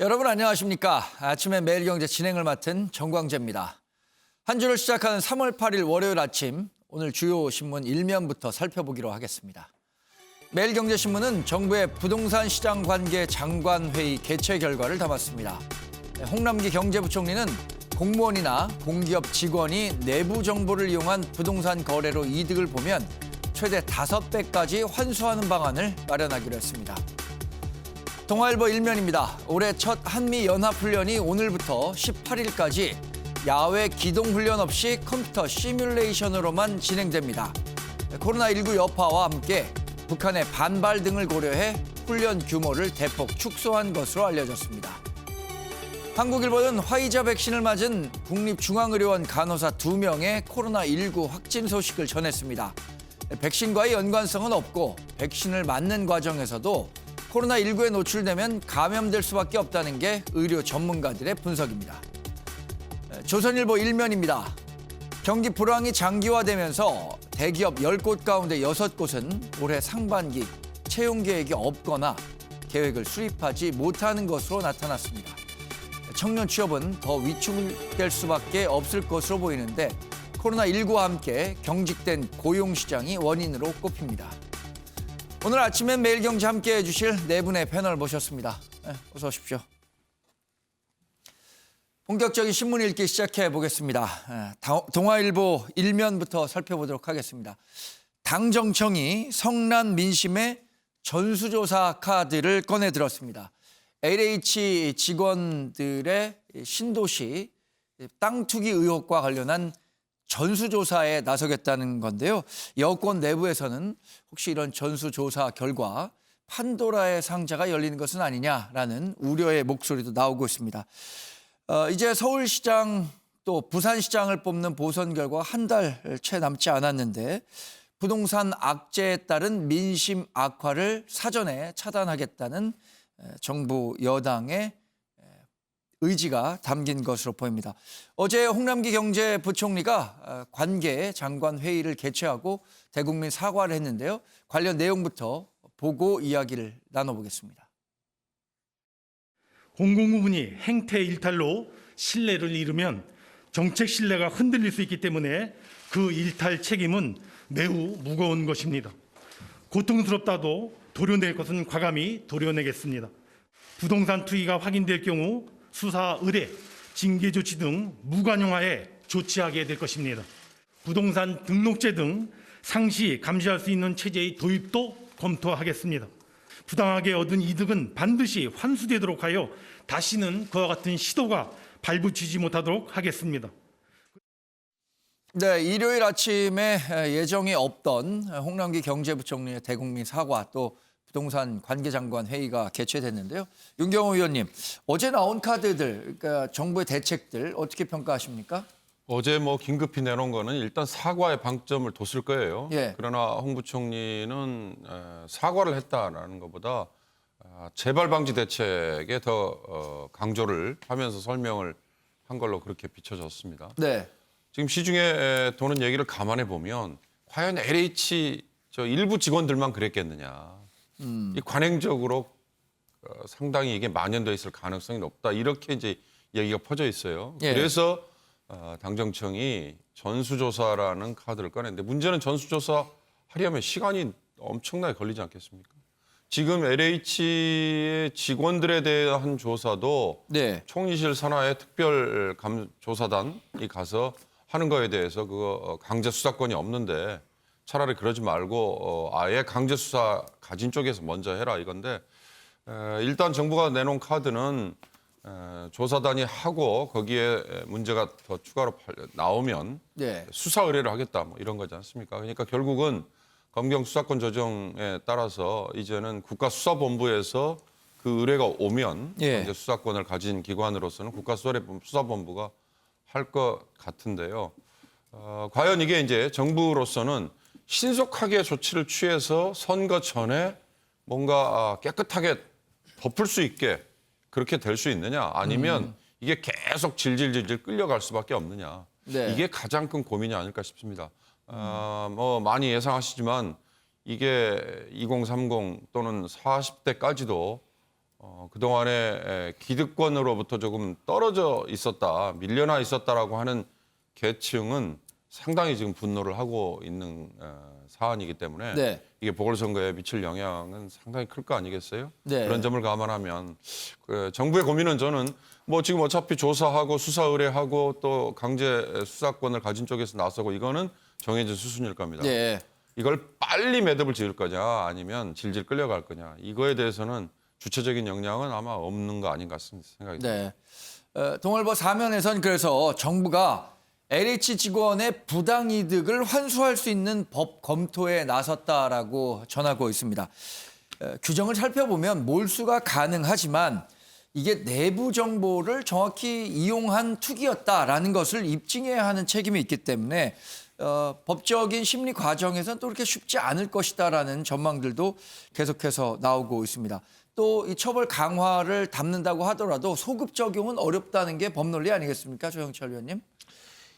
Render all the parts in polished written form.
여러분 안녕하십니까? 아침에 매일경제 진행을 맡은 정광재입니다. 한 주를 시작하는 3월 8일 월요일 아침, 오늘 주요 신문 일면부터 살펴보기로 하겠습니다. 매일경제신문은 정부의 부동산 시장 관계 장관회의 개최 결과를 담았습니다. 홍남기 경제부총리는 공무원이나 공기업 직원이 내부 정보를 이용한 부동산 거래로 이득을 보면 최대 5배까지 환수하는 방안을 마련하기로 했습니다. 동아일보 일면입니다. 올해 첫 한미연합훈련이 오늘부터 18일까지 야외 기동훈련 없이 컴퓨터 시뮬레이션으로만 진행됩니다. 코로나19 여파와 함께 북한의 반발 등을 고려해 훈련 규모를 대폭 축소한 것으로 알려졌습니다. 한국일보는 화이자 백신을 맞은 국립중앙의료원 간호사 2명의 코로나19 확진 소식을 전했습니다. 백신과의 연관성은 없고 백신을 맞는 과정에서도 코로나19에 노출되면 감염될 수밖에 없다는 게 의료 전문가들의 분석입니다. 조선일보 일면입니다. 경기 불황이 장기화되면서 대기업 10곳 가운데 6곳은 올해 상반기 채용 계획이 없거나 계획을 수립하지 못하는 것으로 나타났습니다. 청년 취업은 더 위축될 수밖에 없을 것으로 보이는데 코로나19와 함께 경직된 고용시장이 원인으로 꼽힙니다. 오늘 아침엔 매일경제 함께해 주실 네 분의 패널 모셨습니다. 어서 오십시오. 본격적인 신문 읽기 시작해 보겠습니다. 동아일보 일면부터 살펴보도록 하겠습니다. 당정청이 성난 민심의 전수조사 카드를 꺼내 들었습니다. LH 직원들의 신도시 땅 투기 의혹과 관련한 전수조사에 나서겠다는 건데요. 여권 내부에서는 혹시 이런 전수조사 결과 판도라의 상자가 열리는 것은 아니냐라는 우려의 목소리도 나오고 있습니다. 이제 서울시장 또 부산시장을 뽑는 보선 결과 한 달 채 남지 않았는데 부동산 악재에 따른 민심 악화를 사전에 차단하겠다는 정부 여당의 의지가 담긴 것으로 보입니다. 어제 홍남기 경제부총리가 관계 장관 회의를 개최하고 대국민 사과를 했는데요. 관련 내용부터 보고 이야기를 나눠보겠습니다. 공공부문이 행태 일탈로 신뢰를 잃으면 정책 신뢰가 흔들릴 수 있기 때문에 그 일탈 책임은 매우 무거운 것입니다. 고통스럽다도 도려낼 것은 과감히 도려내겠습니다. 부동산 투기가 확인될 경우 수사 의뢰, 징계 조치 등 무관용화에 조치하게 될 것입니다. 부동산 등록제 등 상시 감시할 수 있는 체제의 도입도 검토하겠습니다. 부당하게 얻은 이득은 반드시 환수되도록 하여 다시는 그와 같은 시도가 발붙이지 못하도록 하겠습니다. 네, 일요일 아침에 예정이 없던 홍남기 경제부총리의 대국민 사과 또 부동산 관계장관 회의가 개최됐는데요. 윤경호 의원님, 어제 나온 카드들, 그러니까 정부의 대책들 어떻게 평가하십니까? 어제 긴급히 내놓은 거는 일단 사과에 방점을 뒀을 거예요. 예. 그러나 홍 부총리는 사과를 했다라는 것보다 재발 방지 대책에 더 강조를 하면서 설명을 한 걸로 그렇게 비춰졌습니다. 네. 지금 시중에 도는 얘기를 감안해 보면 과연 LH 일부 직원들만 그랬겠느냐. 이 관행적으로 상당히 이게 만연돼 있을 가능성이 높다. 이렇게 이제 얘기가 퍼져 있어요. 예. 그래서 당정청이 전수조사라는 카드를 꺼냈는데 문제는 전수조사 하려면 시간이 엄청나게 걸리지 않겠습니까? 지금 LH의 직원들에 대한 조사도 네. 총리실 산하의 특별 조사단이 가서 하는 거에 대해서 그거 강제 수사권이 없는데 차라리 그러지 말고 아예 강제 수사 가진 쪽에서 먼저 해라 이건데 일단 정부가 내놓은 카드는 조사단이 하고 거기에 문제가 더 추가로 나오면 네. 수사 의뢰를 하겠다 이런 거지 않습니까? 그러니까 결국은 검경 수사권 조정에 따라서 이제는 국가수사본부에서 그 의뢰가 오면 예. 이제 수사권을 가진 기관으로서는 국가수사본부가 할 것 같은데요. 과연 이게 이제 정부로서는 신속하게 조치를 취해서 선거 전에 뭔가 깨끗하게 덮을 수 있게 그렇게 될 수 있느냐 아니면 이게 계속 질질질질 끌려갈 수밖에 없느냐. 네. 이게 가장 큰 고민이 아닐까 싶습니다. 많이 예상하시지만 이게 2030 또는 40대까지도 그동안에 기득권으로부터 조금 떨어져 있었다, 밀려나 있었다라고 하는 계층은 상당히 지금 분노를 하고 있는 사안이기 때문에 네. 이게 보궐선거에 미칠 영향은 상당히 클 거 아니겠어요? 네. 그런 점을 감안하면 정부의 고민은 저는 뭐 지금 어차피 조사하고 수사 의뢰하고 또 강제 수사권을 가진 쪽에서 나서고 이거는 정해진 수순일 겁니다. 네. 이걸 빨리 매듭을 지을 거냐 아니면 질질 끌려갈 거냐 이거에 대해서는 주체적인 역량은 아마 없는 거 아닌가 생각이 듭니다. 네. 동아일보 사면에선 그래서 정부가 LH 직원의 부당이득을 환수할 수 있는 법 검토에 나섰다라고 전하고 있습니다. 규정을 살펴보면 몰수가 가능하지만 이게 내부 정보를 정확히 이용한 투기였다라는 것을 입증해야 하는 책임이 있기 때문에 법적인 심리 과정에서는 또 그렇게 쉽지 않을 것이다라는 전망들도 계속해서 나오고 있습니다. 또 이 처벌 강화를 담는다고 하더라도 소급 적용은 어렵다는 게 법논리 아니겠습니까, 조영철 의원님?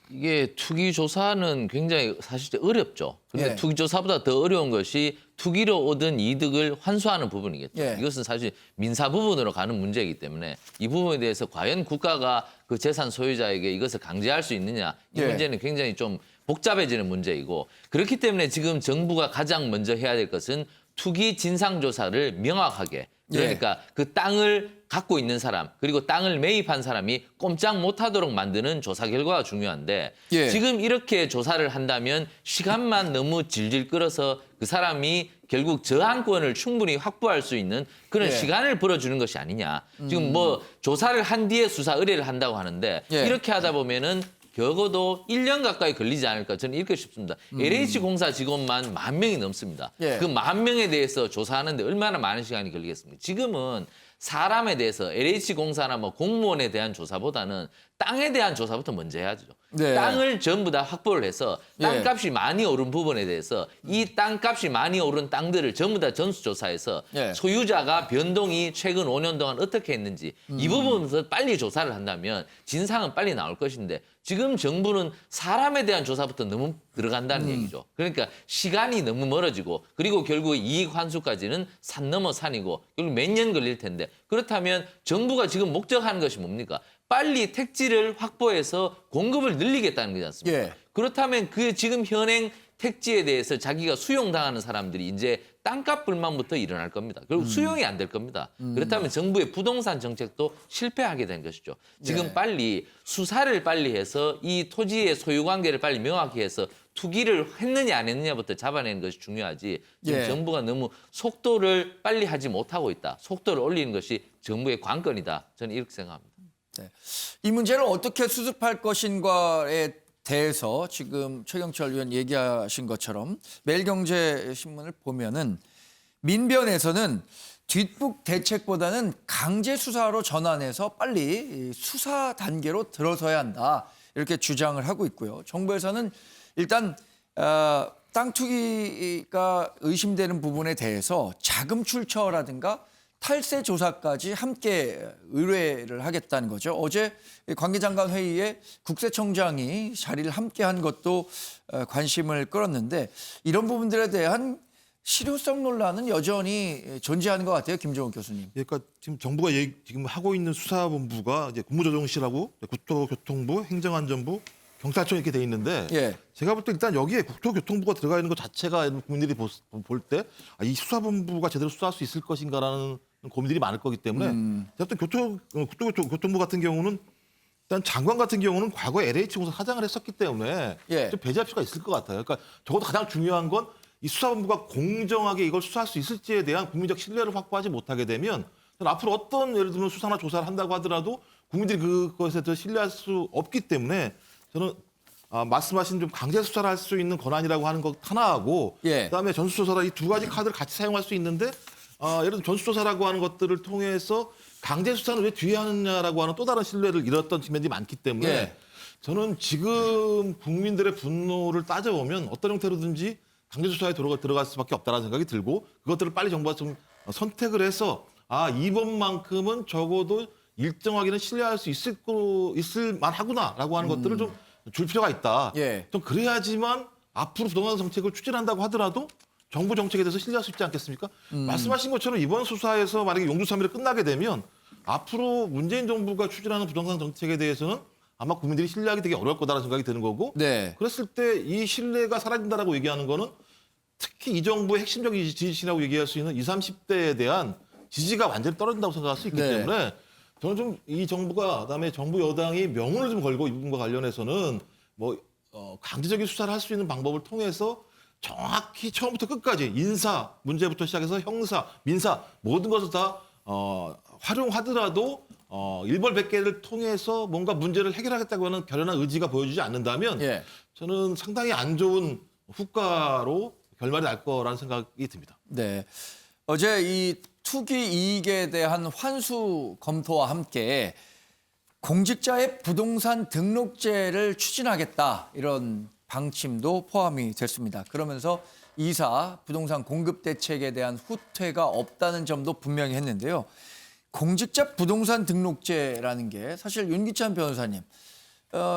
이게 투기 조사는 굉장히 사실 어렵죠. 근데 예. 투기 조사보다 더 어려운 것이 투기로 얻은 이득을 환수하는 부분이겠죠. 예. 이것은 사실 민사 부분으로 가는 문제이기 때문에 이 부분에 대해서 과연 국가가 그 재산 소유자에게 이것을 강제할 수 있느냐 이 예. 문제는 굉장히 좀 복잡해지는 문제이고 그렇기 때문에 지금 정부가 가장 먼저 해야 될 것은 투기 진상 조사를 명확하게 그러니까 그 땅을 갖고 있는 사람 그리고 땅을 매입한 사람이 꼼짝 못하도록 만드는 조사 결과가 중요한데 예. 지금 이렇게 조사를 한다면 시간만 너무 질질 끌어서 그 사람이 결국 저항권을 충분히 확보할 수 있는 그런 예. 시간을 벌어주는 것이 아니냐. 지금 뭐 조사를 한 뒤에 수사 의뢰를 한다고 하는데 예. 이렇게 하다 보면은 적어도 1년 가까이 걸리지 않을까 저는 이렇게 싶습니다. LH공사 직원만 10,000명이 넘습니다. 예. 그 10,000명에 대해서 조사하는데 얼마나 많은 시간이 걸리겠습니까? 지금은 사람에 대해서 LH공사나 뭐 공무원에 대한 조사보다는 땅에 대한 조사부터 먼저 해야죠. 네. 땅을 전부 다 확보를 해서 예. 땅값이 많이 오른 부분에 대해서 이 땅값이 많이 오른 땅들을 전부 다 전수조사해서 예. 소유자가 변동이 최근 5년 동안 어떻게 했는지 이 부분부터 빨리 조사를 한다면 진상은 빨리 나올 것인데 지금 정부는 사람에 대한 조사부터 너무 들어간다는 얘기죠. 그러니까 시간이 너무 멀어지고 그리고 결국 이익 환수까지는 산 넘어 산이고 결국 몇 년 걸릴 텐데 그렇다면 정부가 지금 목적하는 것이 뭡니까? 빨리 택지를 확보해서 공급을 늘리겠다는 거지 않습니까? 예. 그렇다면 그 지금 현행 택지에 대해서 자기가 수용당하는 사람들이 이제 땅값 불만부터 일어날 겁니다. 그리고 수용이 안 될 겁니다. 그렇다면 정부의 부동산 정책도 실패하게 된 것이죠. 지금 네. 빨리 수사를 빨리 해서 이 토지의 소유관계를 빨리 명확히 해서 투기를 했느냐 안 했느냐부터 잡아내는 것이 중요하지. 지금 예. 정부가 너무 속도를 빨리 하지 못하고 있다. 속도를 올리는 것이 정부의 관건이다. 저는 이렇게 생각합니다. 네. 이 문제를 어떻게 수습할 것인가에 대해서 지금 최경철 의원 얘기하신 것처럼 매일경제신문을 보면은 민변에서는 뒷북 대책보다는 강제 수사로 전환해서 빨리 수사 단계로 들어서야 한다 이렇게 주장을 하고 있고요. 정부에서는 일단 땅 투기가 의심되는 부분에 대해서 자금 출처라든가 탈세 조사까지 함께 의뢰를 하겠다는 거죠. 어제 관계장관 회의에 국세청장이 자리를 함께 한 것도 관심을 끌었는데 이런 부분들에 대한 실효성 논란은 여전히 존재하는 것 같아요, 김종욱 교수님. 그러니까 지금 정부가 지금 하고 있는 수사본부가 이제 국무조정실하고 국토교통부, 행정안전부, 경찰청 이렇게 돼 있는데 예. 제가 볼 때 일단 여기에 국토교통부가 들어가 있는 것 자체가 국민들이 볼 때 이 수사본부가 제대로 수사할 수 있을 것인가라는 고민들이 많을 거기 때문에 제가 볼 때 국토교통부 같은 경우는 일단 장관 같은 경우는 과거에 LH공사 사장을 했었기 때문에 예. 좀 배제할 필요가 있을 것 같아요. 그러니까 적어도 가장 중요한 건 이 수사본부가 공정하게 이걸 수사할 수 있을지에 대한 국민적 신뢰를 확보하지 못하게 되면 앞으로 어떤 예를 들면 수사나 조사를 한다고 하더라도 국민들이 그것에 대해서 신뢰할 수 없기 때문에 저는 말씀하신 좀 강제 수사를 할 수 있는 권한이라고 하는 것 하나하고 예. 그다음에 전수조사라 이 두 가지 카드를 같이 사용할 수 있는데 예를 들어 전수조사라고 하는 것들을 통해서 강제 수사는 왜 뒤에 하느냐라고 하는 또 다른 신뢰를 잃었던 측면이 많기 때문에 예. 저는 지금 국민들의 분노를 따져보면 어떤 형태로든지 강제 수사에 들어갈 수밖에 없다는 생각이 들고 그것들을 빨리 정부가 좀 선택을 해서 이번만큼은 적어도 일정하게는 신뢰할 수 있을 만하구나라고 하는 것들을 좀 줄 필요가 있다. 예. 좀 그래야지만 앞으로 부동산 정책을 추진한다고 하더라도 정부 정책에 대해서 신뢰할 수 있지 않겠습니까? 말씀하신 것처럼 이번 수사에서 만약에 용두사미로 끝나게 되면 앞으로 문재인 정부가 추진하는 부동산 정책에 대해서는 아마 국민들이 신뢰하기 되게 어려울 거다라는 생각이 드는 거고 네. 그랬을 때 이 신뢰가 사라진다라고 얘기하는 거는 특히 이 정부의 핵심적인 지지층이라고 얘기할 수 있는 20, 30대에 대한 지지가 완전히 떨어진다고 생각할 수 있기 네. 때문에 저는 좀 이 정부가 그다음에 정부 여당이 명운을 좀 걸고 이 부분과 관련해서는 뭐 강제적인 수사를 할 수 있는 방법을 통해서 정확히 처음부터 끝까지 인사 문제부터 시작해서 형사, 민사 모든 것을 다 활용하더라도 일벌백계를 통해서 뭔가 문제를 해결하겠다고 하는 결연한 의지가 보여주지 않는다면 예. 저는 상당히 안 좋은 후과로 결말이 날 거라는 생각이 듭니다. 네. 어제 이 투기 이익에 대한 환수 검토와 함께 공직자의 부동산 등록제를 추진하겠다 이런 방침도 포함이 됐습니다. 그러면서 이사 부동산 공급 대책에 대한 후퇴가 없다는 점도 분명히 했는데요. 공직자 부동산 등록제라는 게 사실 윤기찬 변호사님,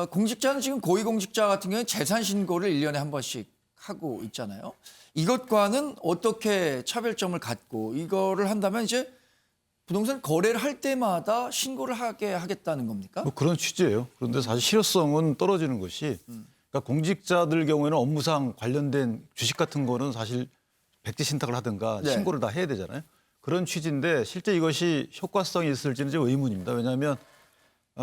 공직자는 지금 고위공직자 같은 경우는 재산 신고를 1년에 한 번씩 하고 있잖아요. 이것과는 어떻게 차별점을 갖고 이거를 한다면 이제 부동산 거래를 할 때마다 신고를 하게 하겠다는 겁니까? 뭐 그런 취지예요. 그런데 사실 실효성은 떨어지는 것이 그러니까 공직자들 경우에는 업무상 관련된 주식 같은 거는 사실 백지 신탁을 하든가 네. 신고를 다 해야 되잖아요. 그런 취지인데 실제 이것이 효과성이 있을지는 좀 의문입니다. 왜냐하면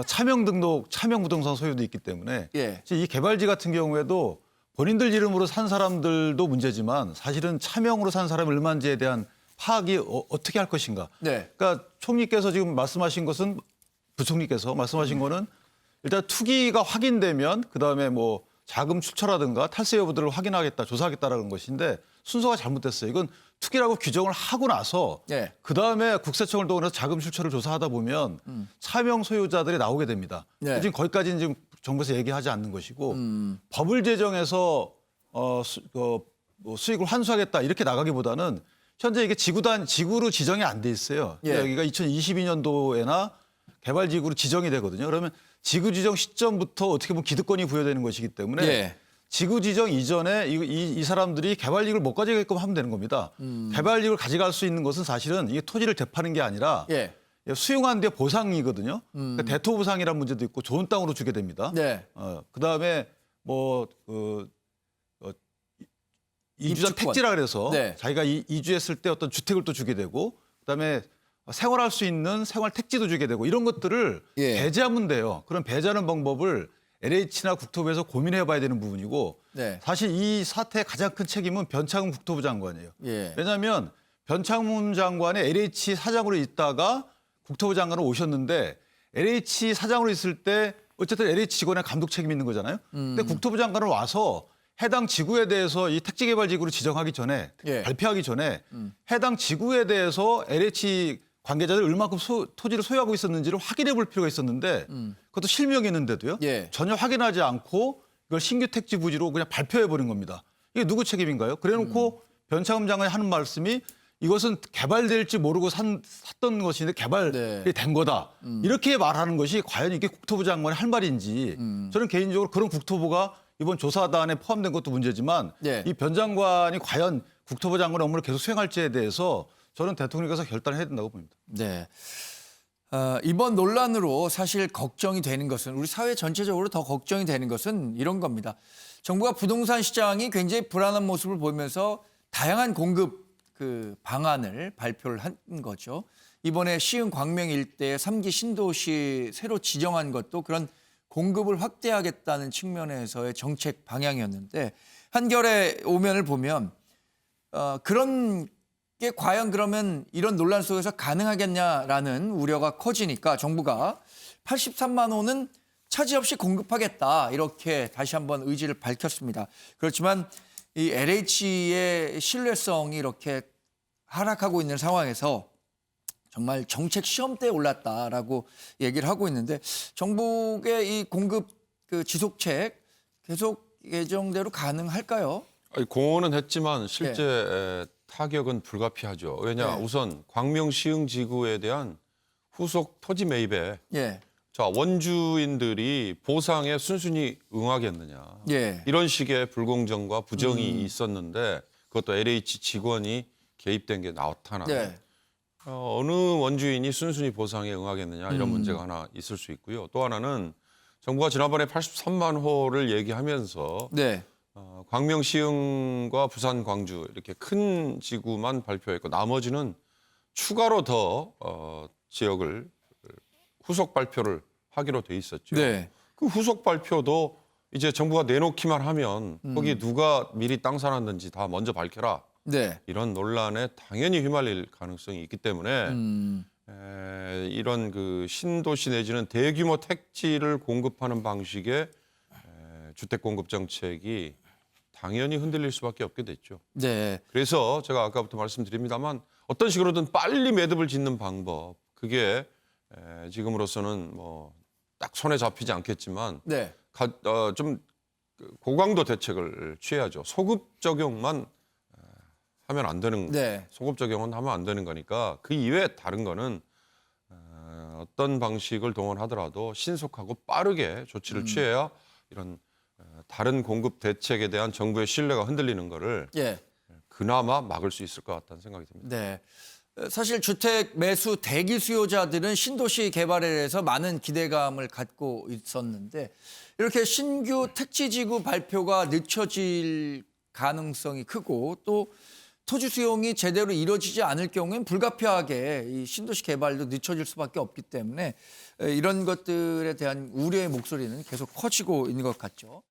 차명 등록, 차명 부동산 소유도 있기 때문에 예. 이 개발지 같은 경우에도 본인들 이름으로 산 사람들도 문제지만 사실은 차명으로 산 사람이 얼마인지에 대한 파악이 어떻게 할 것인가. 네. 그러니까 총리께서 지금 말씀하신 것은 부총리께서 말씀하신 거는 일단 투기가 확인되면 그다음에 뭐 자금 출처라든가 탈세 여부들을 확인하겠다, 조사하겠다라는 것인데 순서가 잘못됐어요. 이건 투기라고 규정을 하고 나서 네. 그다음에 국세청을 동원해서 자금 출처를 조사하다 보면 차명 소유자들이 나오게 됩니다. 네. 지금 거기까지는 지금 정부에서 얘기하지 않는 것이고 법을 제정해서 수익을 환수하겠다 이렇게 나가기보다는 현재 이게 지구로 지정이 안 돼 있어요. 예. 여기가 2022년도에나 개발지구로 지정이 되거든요. 그러면 지구 지정 시점부터 어떻게 보면 기득권이 부여되는 것이기 때문에 예. 지구 지정 이전에 이 사람들이 개발이익을 못 가져가게끔 하면 되는 겁니다. 개발이익을 가져갈 수 있는 것은 사실은 이게 토지를 되파는 게 아니라 예. 수용한 뒤에 보상이거든요. 그러니까 대토보상이라는 문제도 있고 좋은 땅으로 주게 됩니다. 네. 그다음에 이주자 입주권. 택지라 그래서 네. 자기가 이주했을 때 어떤 주택을 또 주게 되고 그다음에 생활할 수 있는 생활 택지도 주게 되고 이런 것들을 예. 배제하면 돼요. 그런 배제하는 방법을 LH나 국토부에서 고민해 봐야 되는 부분이고 네. 사실 이 사태의 가장 큰 책임은 변창흠 국토부 장관이에요. 예. 왜냐하면 변창흠 장관이 LH 사장으로 있다가 국토부 장관으로 오셨는데 LH 사장으로 있을 때 어쨌든 LH 직원의 감독 책임이 있는 거잖아요. 근데 국토부 장관은 와서 해당 지구에 대해서 이 택지개발지구로 지정하기 전에 예. 발표하기 전에 해당 지구에 대해서 LH 관계자들이 얼마큼 토지를 소유하고 있었는지를 확인해 볼 필요가 있었는데 그것도 실명이 있는데도요. 예. 전혀 확인하지 않고 이걸 신규 택지 부지로 그냥 발표해 버린 겁니다. 이게 누구 책임인가요? 그래놓고 변창흠 장관이 하는 말씀이 이것은 개발될지 모르고 샀던 것인데 개발이 네. 된 거다. 이렇게 말하는 것이 과연 이게 국토부 장관이 할 말인지 저는 개인적으로 그런 국토부가 이번 조사단에 포함된 것도 문제지만 네. 이 변 장관이 과연 국토부 장관의 업무를 계속 수행할지에 대해서 저는 대통령께서 결단을 해야 된다고 봅니다. 네. 이번 논란으로 사실 걱정이 되는 것은 우리 사회 전체적으로 더 걱정이 되는 것은 이런 겁니다. 정부가 부동산 시장이 굉장히 불안한 모습을 보이면서 다양한 공급 방안을 발표를 한 거죠. 이번에 시흥 광명 일대의 3기 신도시 새로 지정한 것도 그런 공급을 확대하겠다는 측면에서의 정책 방향이었는데 한겨레 오면을 보면 그런 게 과연 그러면 이런 논란 속에서 가능하겠냐라는 우려가 커지니까 정부가 83만 호는 차질 없이 공급하겠다 이렇게 다시 한번 의지를 밝혔습니다. 그렇지만 이 LH의 신뢰성이 이렇게 하락하고 있는 상황에서 정말 정책 시험대에 올랐다라고 얘기를 하고 있는데 정부의 이 공급 지속책 계속 예정대로 가능할까요? 아니, 공언은 했지만 실제 타격은 불가피하죠. 왜냐 네. 우선 광명 시흥 지구에 대한 후속 토지 매입에 예. 자 원주인들이 보상에 순순히 응하겠느냐. 예. 이런 식의 불공정과 부정이 있었는데 그것도 LH 직원이 개입된 게 나타나면 네. 어느 원주인이 순순히 보상에 응하겠느냐 이런 문제가 하나 있을 수 있고요. 또 하나는 정부가 지난번에 83만 호를 얘기하면서 네. 광명, 시흥과 부산, 광주 이렇게 큰 지구만 발표했고 나머지는 추가로 더 지역을 후속 발표를 하기로 돼 있었죠. 네. 그 후속 발표도 이제 정부가 내놓기만 하면 거기 누가 미리 땅 사놨는지 다 먼저 밝혀라. 네. 이런 논란에 당연히 휘말릴 가능성이 있기 때문에 이런 그 신도시 내지는 대규모 택지를 공급하는 방식의 주택 공급 정책이 당연히 흔들릴 수밖에 없게 됐죠. 네. 그래서 제가 아까부터 말씀드립니다만 어떤 식으로든 빨리 매듭을 짓는 방법 그게 지금으로서는 뭐 딱 손에 잡히지 않겠지만 네. 좀 고강도 대책을 취해야죠. 소급 적용만 하면 안 되는 네. 소급 적용은 하면 안 되는 거니까 그 이외에 다른 거는 어떤 방식을 동원하더라도 신속하고 빠르게 조치를 취해야 이런 다른 공급 대책에 대한 정부의 신뢰가 흔들리는 거를 예. 그나마 막을 수 있을 것 같다는 생각이 듭니다. 네. 사실 주택 매수 대기 수요자들은 신도시 개발에 대해서 많은 기대감을 갖고 있었는데 이렇게 신규 택지지구 발표가 늦춰질 가능성이 크고 또 토지 수용이 제대로 이루어지지 않을 경우엔 불가피하게 이 신도시 개발도 늦춰질 수밖에 없기 때문에 이런 것들에 대한 우려의 목소리는 계속 커지고 있는 것 같죠.